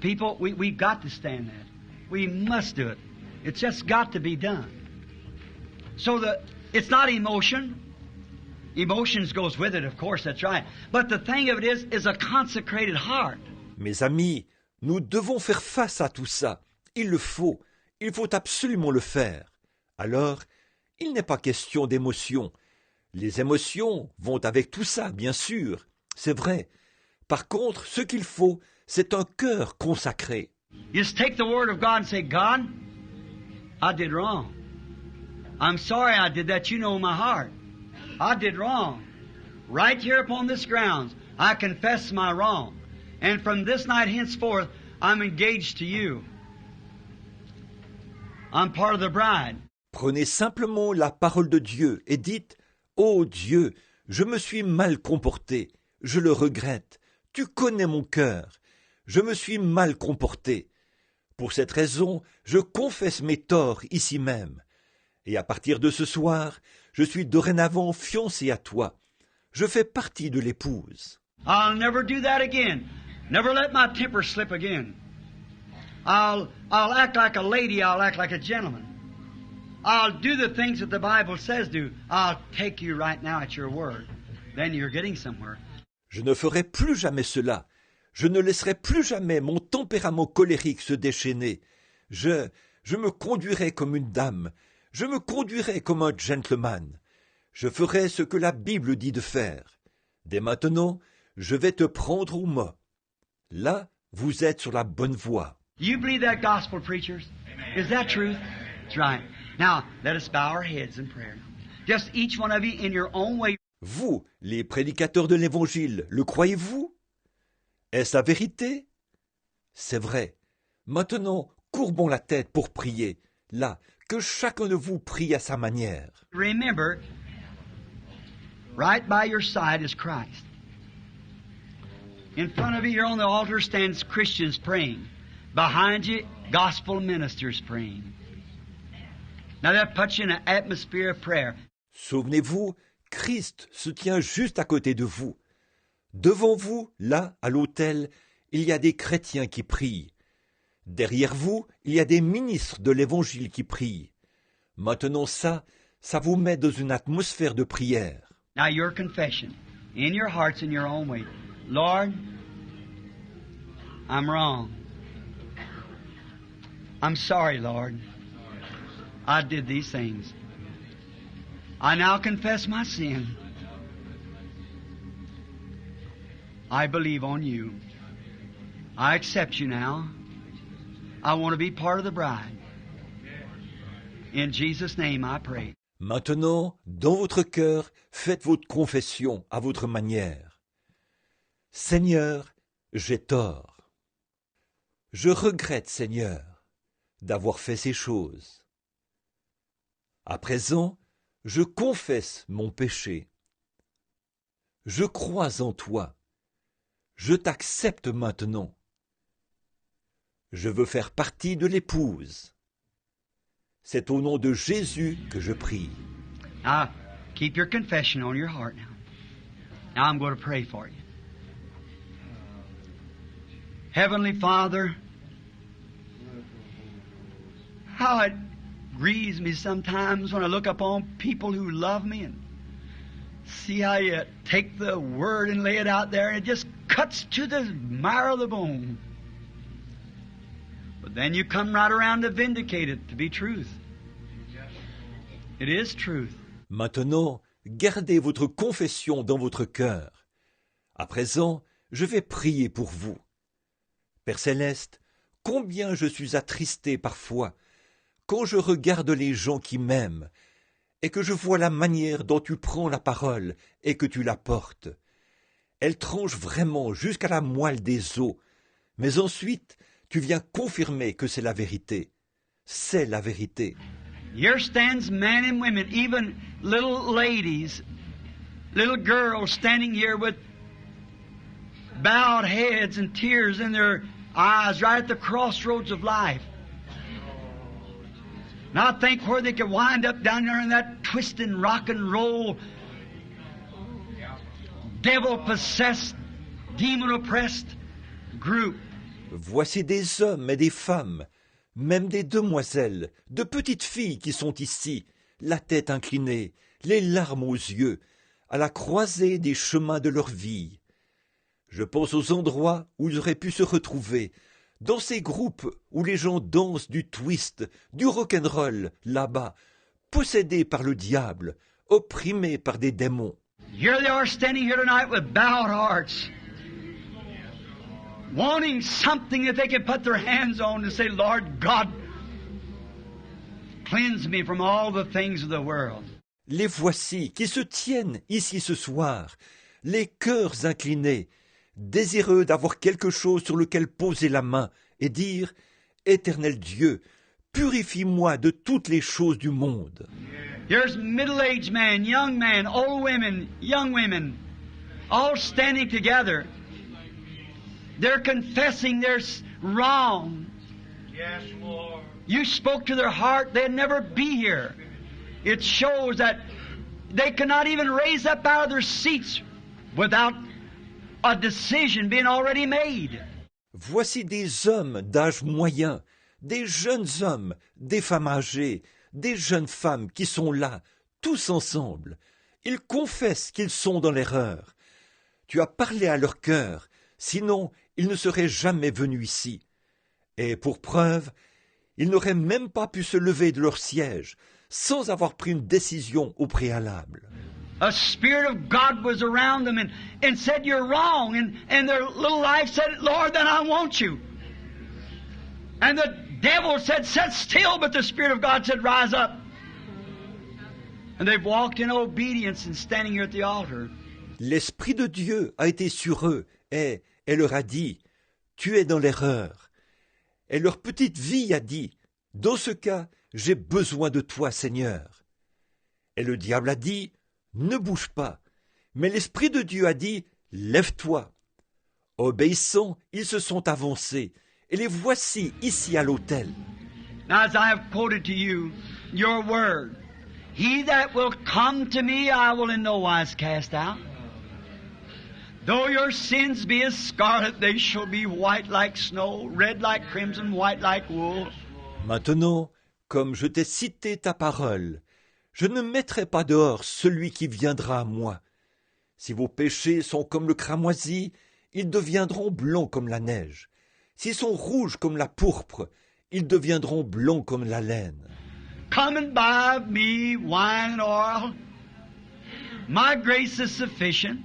People, we've got to stand that. We must do it. It's just got to be done. So it's not emotion. Emotions goes with it, of course, that's right. But the thing of it is a consecrated heart. Mes amis, nous devons faire face à tout ça. Il le faut. Il faut absolument le faire. Alors, il n'est pas question d'émotion. Les émotions vont avec tout ça, bien sûr. C'est vrai. Par contre, ce qu'il faut, c'est un cœur consacré. You just take the Word of God and say, God, I did wrong. I'm sorry I did that. You know my heart. I did wrong. Right here upon this grounds, I confess my wrong. And from this night henceforth, I'm engaged to you. I'm part of the bride. Prenez simplement la parole de Dieu et dites « Ô Dieu, je me suis mal comporté, je le regrette, tu connais mon cœur, je me suis mal comporté. Pour cette raison, je confesse mes torts ici même. Et à partir de ce soir, je suis dorénavant fiancé à toi. Je fais partie de l'épouse. » I'll never do that again. Never let my temper slip again. I'll act like a lady, I'll act like a gentleman. I'll do the things that the Bible says do. I'll take you right now at your word. Then you're getting somewhere. Je ne ferai plus jamais cela. Je ne laisserai plus jamais mon tempérament colérique se déchaîner. Je me conduirai comme une dame. Je me conduirai comme un gentleman. Je ferai ce que la Bible dit de faire. Dès maintenant, je vais te prendre au mot. Là, vous êtes sur la bonne voie. You believe that gospel, preachers? Amen. Is that truth? That's right. Now, let us bow our heads in prayer. Just each one of you in your own way. Vous, les prédicateurs de l'Évangile, le croyez-vous? Est-ce la vérité? C'est vrai. Maintenant, courbons la tête pour prier. Là, que chacun de vous prie à sa manière. Remember, right by your side is Christ. In front of you, here on the altar, stands Christians praying. Behind you, gospel ministers praying. Now that puts you in an atmosphere of prayer. Souvenez-vous, Christ se tient juste à côté de vous. Devant vous, là, à l'autel, il y a des chrétiens qui prient. Derrière vous, il y a des ministres de l'Évangile qui prient. Maintenant ça vous met dans une atmosphère de prière. Now your confession, in your hearts, in your own way. Lord, I'm wrong. I'm sorry, Lord. I did these things. I now confess my sin. I believe on you. I accept you now. I want to be part of the bride. In Jesus' name I pray. Maintenant, dans votre cœur, faites votre confession à votre manière. Seigneur, j'ai tort. Je regrette, Seigneur, d'avoir fait ces choses. À présent, je confesse mon péché. Je crois en toi. Je t'accepte maintenant. Je veux faire partie de l'épouse. C'est au nom de Jésus que je prie. Now, keep your confession on your heart now. Now I'm going to pray for you. Heavenly Father, how it grieves me sometimes when I look upon people who love me and see how you take the word and lay it out there and it just cuts to the marrow of the bone. But then you come right around to vindicate it to be truth. It is truth. Maintenant, gardez votre confession dans votre cœur. À présent, je vais prier pour vous. Père Céleste, combien je suis attristé parfois quand je regarde les gens qui m'aiment et que je vois la manière dont tu prends la parole et que tu la portes. Elle tranche vraiment jusqu'à la moelle des os, mais ensuite tu viens confirmer que c'est la vérité. C'est la vérité. Here stands men and women, even little ladies, little girls standing here with bowed heads and tears in their eyes right at the crossroads of life. And I think where they could wind up down there in that twisting rock and roll, devil-possessed, demon-oppressed group. Voici des hommes et des femmes, même des demoiselles, de petites filles qui sont ici, la tête inclinée, les larmes aux yeux, à la croisée des chemins de leur vie. Je pense aux endroits où ils auraient pu se retrouver, dans ces groupes où les gens dansent du twist, du rock'n'roll, là-bas, possédés par le diable, opprimés par des démons. Here they are standing here tonight with bowed hearts, wanting something that they can put their hands on and say, Lord God, cleanse me from all the things of the world. Les voici qui se tiennent ici ce soir, les cœurs inclinés, désireux d'avoir quelque chose sur lequel poser la main et dire « Éternel Dieu, purifie-moi de toutes les choses du monde. » Here's middle-aged men, old women, young women, all standing together. They're confessing they're wrong. Yes, Lord. You spoke to their heart, they'd never be here. It shows that they cannot even raise up out of their seats without a decision being already made. Voici des hommes d'âge moyen, des jeunes hommes, des femmes âgées, des jeunes femmes qui sont là, tous ensemble. Ils confessent qu'ils sont dans l'erreur. Tu as parlé à leur cœur, sinon ils ne seraient jamais venus ici. Et pour preuve, ils n'auraient même pas pu se lever de leur siège sans avoir pris une décision au préalable. A Spirit of God was around them and said, you're wrong. And their little life said, Lord, then I want you. And the devil said, sit still, but the Spirit of God said, rise up. And they've walked in obedience and standing here at the altar. L'Esprit de Dieu a été sur eux et leur a dit, tu es dans l'erreur. Et leur petite vie a dit, dans ce cas, j'ai besoin de toi, Seigneur. Et le diable a dit, ne bouge pas. Mais l'Esprit de Dieu a dit, lève-toi. Obéissant, ils se sont avancés, et les voici ici à l'autel. Now, as I have quoted to you your word, he that will come to me, I will in no wise cast out. Though your sins be as scarlet, they shall be white like snow, red like crimson, white like wool. Maintenant, comme je t'ai cité ta parole, je ne mettrai pas dehors celui qui viendra à moi. Si vos péchés sont comme le cramoisi, ils deviendront blancs comme la neige. S'ils sont rouges comme la pourpre, ils deviendront blancs comme la laine. Come and buy of me wine and oil. My grace is sufficient.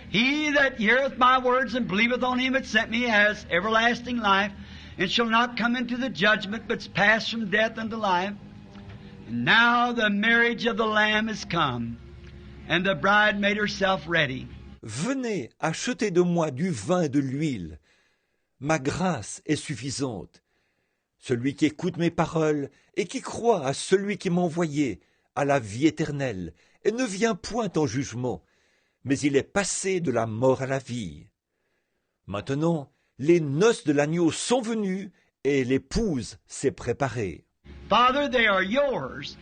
He that heareth my words and believeth on him that sent me has everlasting life, and shall not come into the judgment, but pass from death unto life. And now the marriage of the Lamb is come, and the bride made herself ready. Venez acheter de moi du vin et de l'huile. Ma grâce est suffisante. Celui qui écoute mes paroles et qui croit à celui qui m'a envoyé a la vie éternelle et ne vient point en jugement, mais il est passé de la mort à la vie. Maintenant, les noces de l'agneau sont venues et l'épouse s'est préparée. Father, they are yours.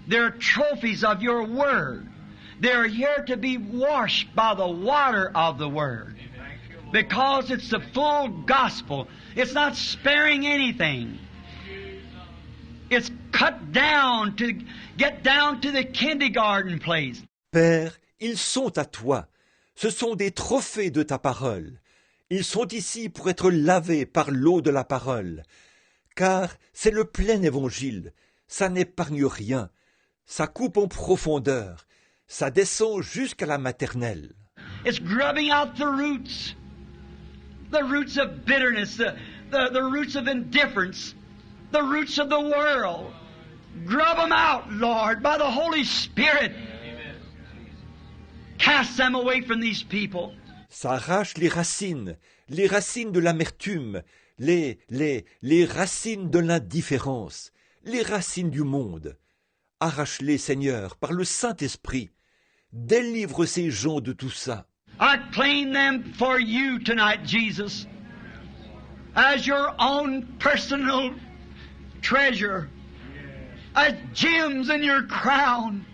They're trophies of your word. They're here to be washed by the water of the word. Because it's the full gospel. It's not sparing anything. It's cut down to get down to the kindergarten place. Père, ils sont à toi. Ce sont des trophées de ta parole. Ils sont ici pour être lavés par l'eau de la parole. Car c'est le plein évangile. Ça n'épargne rien. Ça coupe en profondeur. Ça descend jusqu'à la maternelle. It's grubbing out the roots of bitterness, the roots of indifference, the roots of the world. Grub them out, Lord, by the Holy Spirit. Cast them away from these people. Ça arrache les racines de l'amertume, les racines de l'indifférence, les racines du monde. Arrache-les, Seigneur, par le Saint-Esprit. Délivre ces gens de tout ça. I claim them for you tonight, Jesus, as your own personal treasure, as gems in your crown,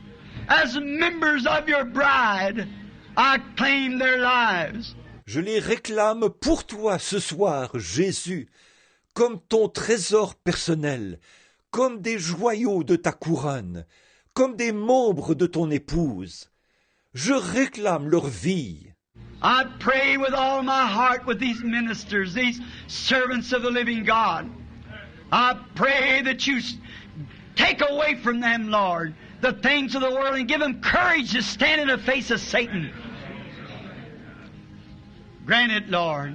as members of your bride. I claim their lives. Je les réclame pour toi ce soir, Jésus, comme ton trésor personnel, comme des joyaux de ta couronne, comme des membres de ton épouse. Je réclame leur vie. I pray with all my heart with these ministers, these servants of the living God. I pray that you take away from them, Lord, the things of the world and give them courage to stand in the face of Satan. Grant it, Lord.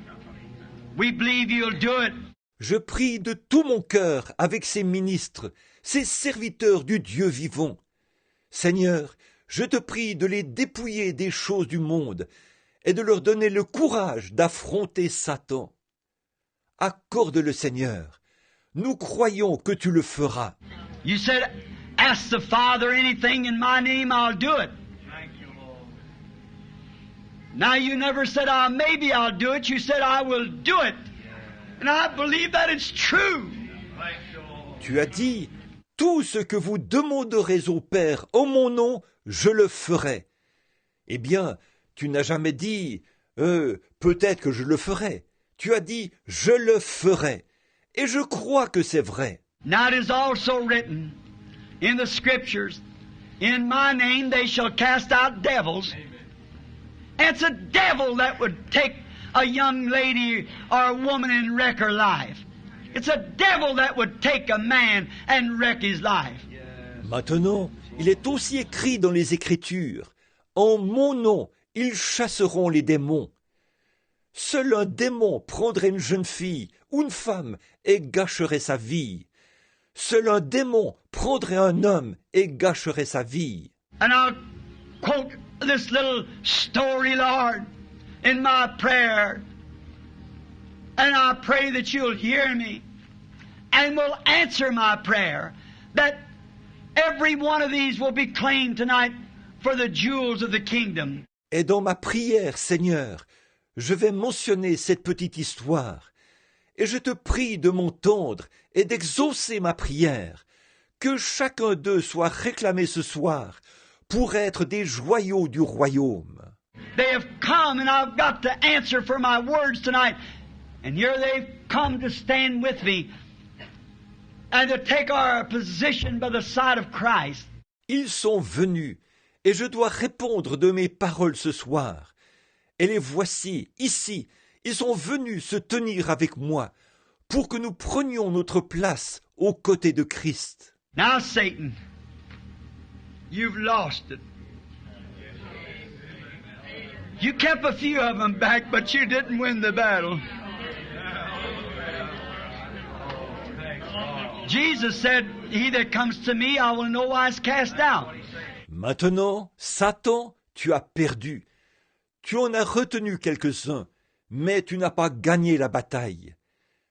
We believe you'll do it. Je prie de tout mon cœur avec ces ministres, ces serviteurs du Dieu vivant. Seigneur, je te prie de les dépouiller des choses du monde et de leur donner le courage d'affronter Satan. Accorde-le, Seigneur. Nous croyons que tu le feras. You said, ask the Father anything in my name, I'll do it. Thank you, Lord. Now you never said, maybe I'll do it. You said, I will do it. And I believe that it's true. Thank you, Lord. Tu as dit, tout ce que vous demanderez au Père en mon nom, je le ferai. Eh bien, tu n'as jamais dit, peut-être que je le ferai. Tu as dit, je le ferai. Et je crois que c'est vrai. Now it is also written in the Scriptures, in my name they shall cast out devils. And it's a devil that would take a young lady or a woman and wreck her life. It's a devil that would take a man and wreck his life. Maintenant, il est aussi écrit dans les Écritures, en mon nom, ils chasseront les démons. Seul un démon prendrait une jeune fille ou une femme et gâcherait sa vie. Seul un démon prendrait un homme et gâcherait sa vie. And I'll quote this little story, Lord, in my prayer. And I pray that you'll hear me and will answer my prayer, that every one of these will be claimed tonight for the jewels of the kingdom. Et dans ma prière, Seigneur, je vais mentionner cette petite histoire, et je te prie de m'entendre et d'exaucer ma prière, que chacun d'eux soit réclamé ce soir pour être des joyaux du royaume. They have come and I've got to answer for my words tonight. And here they've come to stand with me and to take our position by the side of Christ. Ils sont venus, et je dois répondre de mes paroles ce soir. Et les voici, ici, ils sont venus se tenir avec moi pour que nous prenions notre place aux côtés de Christ. Now, Satan, you've lost it. You kept a few of them back, but you didn't win the battle. Jesus said, he that comes to me, I will no wise cast out. Maintenant, Satan, tu as perdu. Tu en as retenu quelques-uns, mais tu n'as pas gagné la bataille.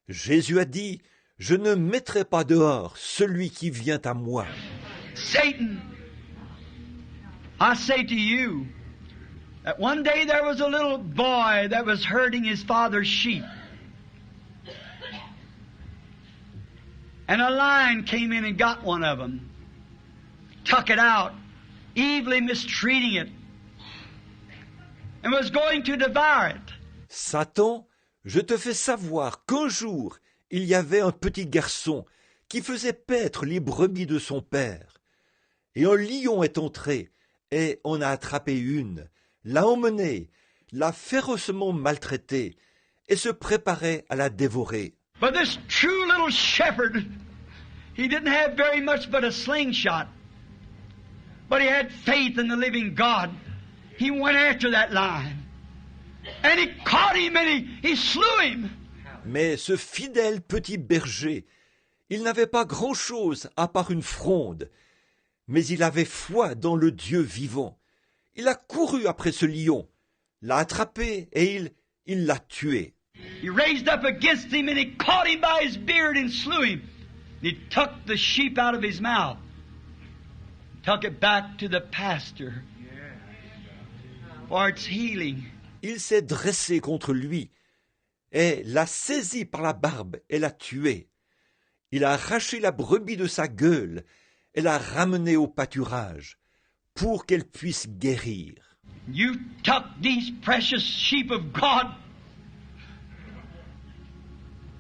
Jésus a dit, je ne mettrai pas dehors celui qui vient à moi. Satan, I say to you, that one day there was a little boy that was herding his father's sheep. And a lion came in and got one of them, took it out, evilly mistreating it, and was going to devour it. Satan, je te fais savoir qu'un jour, il y avait un petit garçon qui faisait paître les brebis de son père. Et un lion est entré, et en a attrapé une, l'a emmenée, l'a férocement maltraitée, et se préparait à la dévorer. But this true little shepherd, he didn't have very much but a slingshot. But he had faith in the living God. He went after that lion. And he caught him and he slew him. Mais ce fidèle petit berger, il n'avait pas grand-chose à part une fronde, mais il avait foi dans le Dieu vivant. Il a couru après ce lion, l'a attrapé et il l'a tué. He raised up against him and he caught him by his beard and slew him. And he took the sheep out of his mouth, took it back to the pasture for its healing. Il s'est dressé contre lui et l'a saisi par la barbe et l'a tué. Il a arraché la brebis de sa gueule et l'a ramenée au pâturage pour qu'elle puisse guérir. You took these precious sheep of God,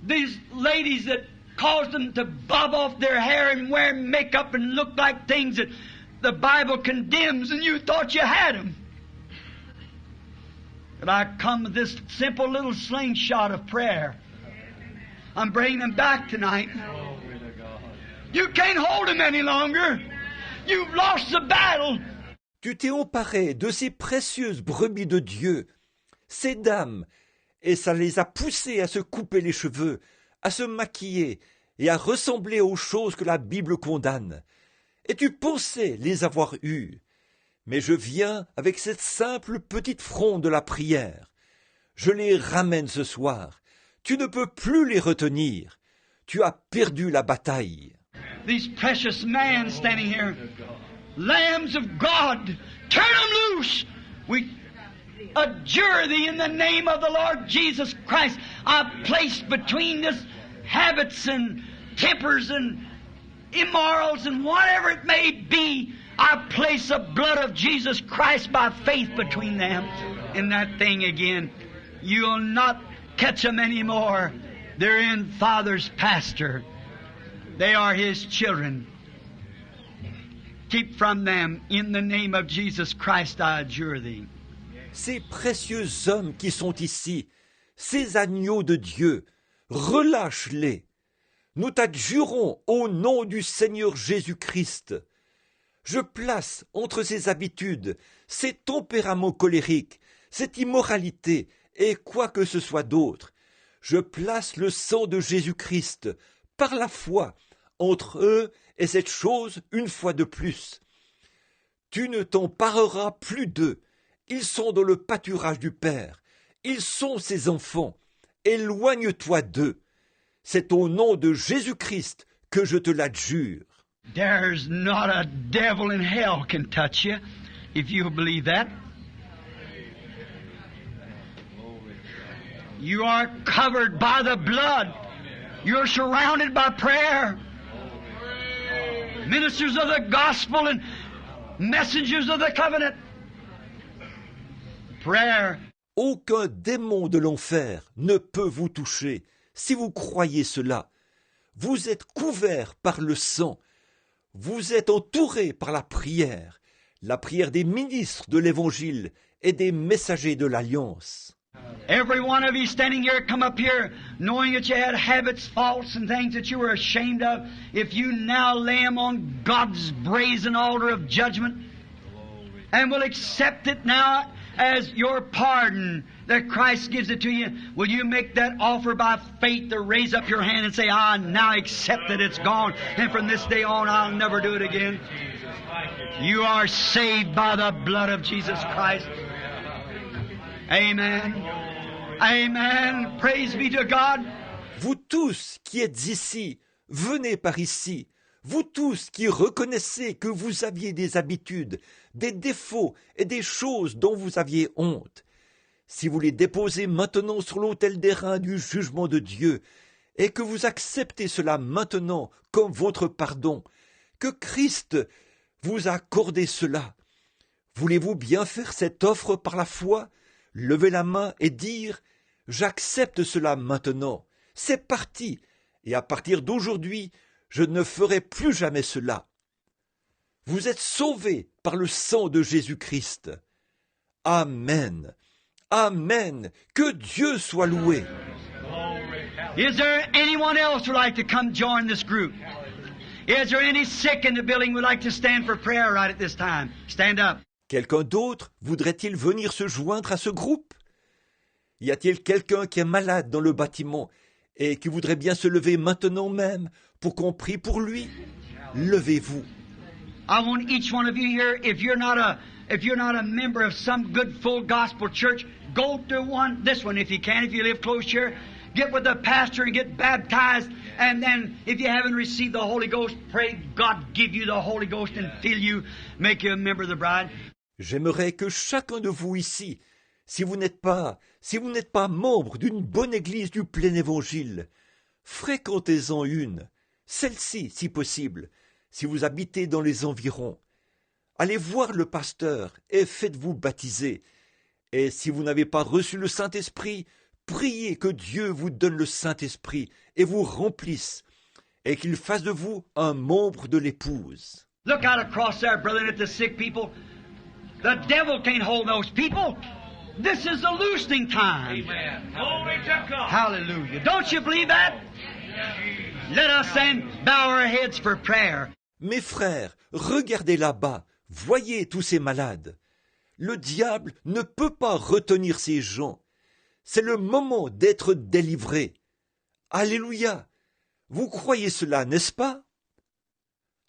these ladies that caused them to bob off their hair and wear makeup and look like things that the Bible condemns, and you thought you had them. But I come with this simple little slingshot of prayer. I'm bringing them back tonight. You can't hold them any longer. You've lost the battle. Tu t'es emparé de ces précieuses brebis de Dieu, ces dames, et ça les a poussées à se couper les cheveux, à se maquiller et à ressembler aux choses que la Bible condamne. Et tu pensais les avoir eues. Mais je viens avec cette simple petite fronde de la prière. Je les ramène ce soir. Tu ne peux plus les retenir. Tu as perdu la bataille. These precious men standing here, lambs of God, turn them loose. We adjure thee in the name of the Lord Jesus Christ. I place between this habits and tempers and immorals and whatever it may be, I place the blood of Jesus Christ by faith between them in that thing again. You'll not catch them anymore. They're in Father's pasture. They are His children. Keep from them in the name of Jesus Christ, I adjure thee. Ces précieux hommes qui sont ici, ces agneaux de Dieu, relâche-les. Nous t'adjurons au nom du Seigneur Jésus-Christ. Je place entre ces habitudes, ces tempéraments colériques, cette immoralité et quoi que ce soit d'autre, je place le sang de Jésus-Christ, par la foi, entre eux et cette chose une fois de plus. Tu ne t'empareras plus d'eux. Ils sont dans le pâturage du Père. Ils sont ses enfants. Éloigne-toi d'eux. C'est au nom de Jésus-Christ que je te l'adjure. There's not a devil in hell can touch you, if you believe that. You are covered by the blood. You're surrounded by prayer. Ministers of the gospel and messengers of the covenant. Prayer. Aucun démon de l'enfer ne peut vous toucher si vous croyez cela. Vous êtes couverts par le sang. Vous êtes entourés par la prière des ministres de l'Évangile et des messagers de l'Alliance. Every one of you standing here, come up here, knowing that you had habits, faults, and things that you were ashamed of. If you now lay them on God's brazen altar of judgment, and will accept it now as your pardon that Christ gives it to you, will you make that offer by faith to raise up your hand and say, I now accept that it's gone, and from this day on I'll never do it again? You are saved by the blood of Jesus Christ. Amen. Amen. Praise be to God. Vous tous qui êtes ici, venez par ici. Vous tous qui reconnaissez que vous aviez des habitudes, des défauts et des choses dont vous aviez honte. Si vous les déposez maintenant sur l'autel d'airain du jugement de Dieu, et que vous acceptez cela maintenant comme votre pardon, que Christ vous a accordé cela, voulez-vous bien faire cette offre par la foi? Levez la main et dire « J'accepte cela maintenant, c'est parti, et à partir d'aujourd'hui, je ne ferai plus jamais cela. » Vous êtes sauvés par le sang de Jésus-Christ. Amen. Amen. Que Dieu soit loué. Is there anyone else who would like to come join this group? Is there any sick in the building who would like to stand for prayer right at this time? Stand up. Quelqu'un d'autre voudrait-il venir se joindre à ce groupe? Y a-t-il quelqu'un qui est malade dans le bâtiment et qui voudrait bien se lever maintenant même pour qu'on prie pour lui? Levez-vous. I want each one of you here, if you're not a member of some good full gospel church, go to this one if you can, if you live close here. Get with the pastor and get baptized, and then if you haven't received the Holy Ghost, pray God give you the Holy Ghost and fill you, make you a member of the bride. J'aimerais que chacun de vous ici, si vous n'êtes pas membre d'une bonne église du plein évangile, fréquentez-en une, celle-ci si possible, si vous habitez dans les environs. allez voir le pasteur et faites-vous baptiser. Et si vous n'avez pas reçu le Saint-Esprit, priez que Dieu vous donne le Saint-Esprit et vous remplisse, et qu'il fasse de vous un membre de l'épouse. Look out across there, brethren, at the sick people. The devil can't hold those people. This is the loosening time. Amen. Glory to God. Hallelujah. Don't you believe that? Let us then bow our heads for prayer. Mes frères, regardez là-bas, voyez tous ces malades. Le diable ne peut pas retenir ces gens. C'est le moment d'être délivré. Alléluia! Vous croyez cela, n'est-ce pas?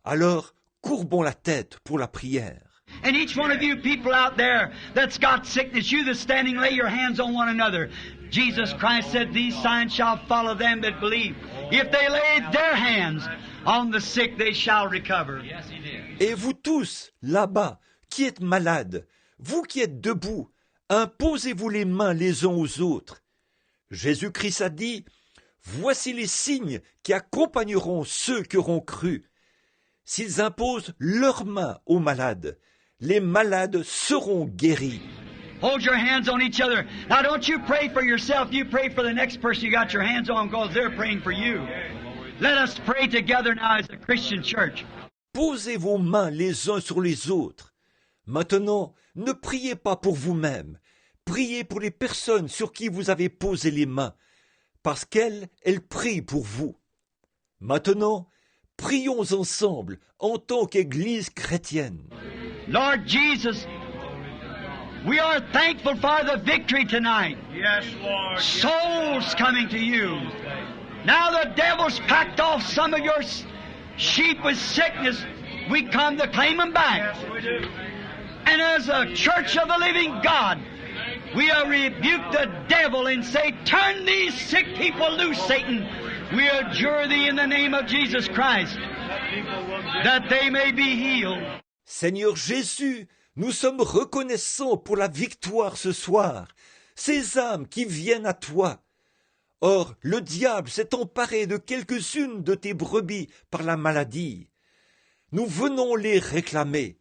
Alors, courbons la tête pour la prière. And each one of you people out there that's got sickness, you that's standing, lay your hands on one another. Jesus Christ said, these signs shall follow them that believe. If they lay their hands on the sick, they shall recover. Yes, he did. Et vous tous, là-bas, qui êtes malades, vous qui êtes debout, imposez-vous les mains les uns aux autres. Jésus-Christ a dit, « Voici les signes qui accompagneront ceux qui auront cru. S'ils imposent leurs mains aux malades, les malades seront guéris. » Hold your hands on each other. Now don't you pray for yourself, you pray for the next person you got your hands on because they're praying for you. Let us pray together now as a Christian church. Posez vos mains les uns sur les autres. Maintenant, ne priez pas pour vous-même. Priez pour les personnes sur qui vous avez posé les mains, parce qu'elles prient pour vous. Maintenant, prions ensemble en tant qu'Église chrétienne. Lord Jesus, we are thankful for the victory tonight. Yes, Lord. Souls coming to you. Now the devil's packed off some of your sheep with sickness. We come to claim them back. Yes, we do. And as a church of the living God, we rebuke the devil and say, turn these sick people loose, Satan. We adjure thee in the name of Jesus Christ, that they may be healed. Seigneur Jésus, nous sommes reconnaissants pour la victoire ce soir, ces âmes qui viennent à toi. Or, le diable s'est emparé de quelques-unes de tes brebis par la maladie. Nous venons les réclamer.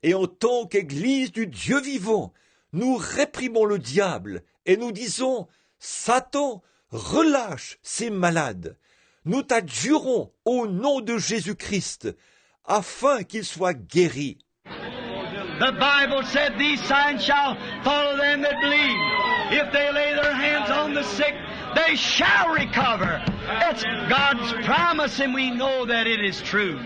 Et en tant qu'Église du Dieu vivant, nous réprimons le diable et nous disons, Satan, relâche ces malades. Nous t'adjurons au nom de Jésus-Christ, afin qu'ils soient guéris. The Bible said these signs shall follow them that believe. If they lay their hands on the sick, they shall recover. It's God's promise and we know that it is true.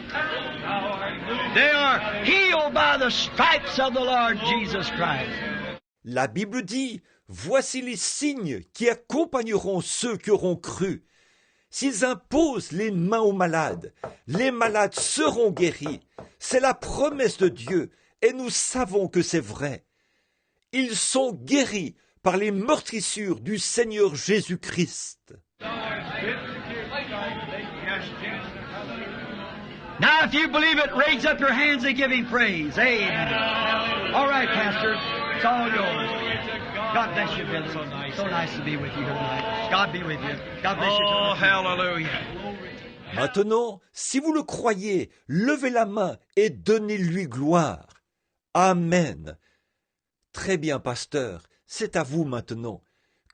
They are healed by the stripes of the Lord Jesus Christ. La Bible dit, voici les signes qui accompagneront ceux qui auront cru. S'ils imposent les mains aux malades, les malades seront guéris. C'est la promesse de Dieu et nous savons que c'est vrai. Ils sont guéris par les meurtrissures du Seigneur Jésus-Christ. Now, if you believe it, raise up your hands and give Him praise. Amen. All right, Pastor. It's all yours. God bless you, Billy. So nice to be with you here tonight. God be with you. God bless you. Oh, hallelujah. Maintenant, si vous le croyez, levez la main et donnez-lui gloire. Amen. Très bien, pasteur. C'est à vous maintenant.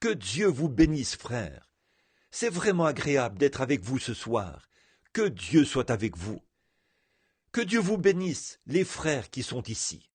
Que Dieu vous bénisse, frère. C'est vraiment agréable d'être avec vous ce soir. Que Dieu soit avec vous. Que Dieu vous bénisse, les frères qui sont ici.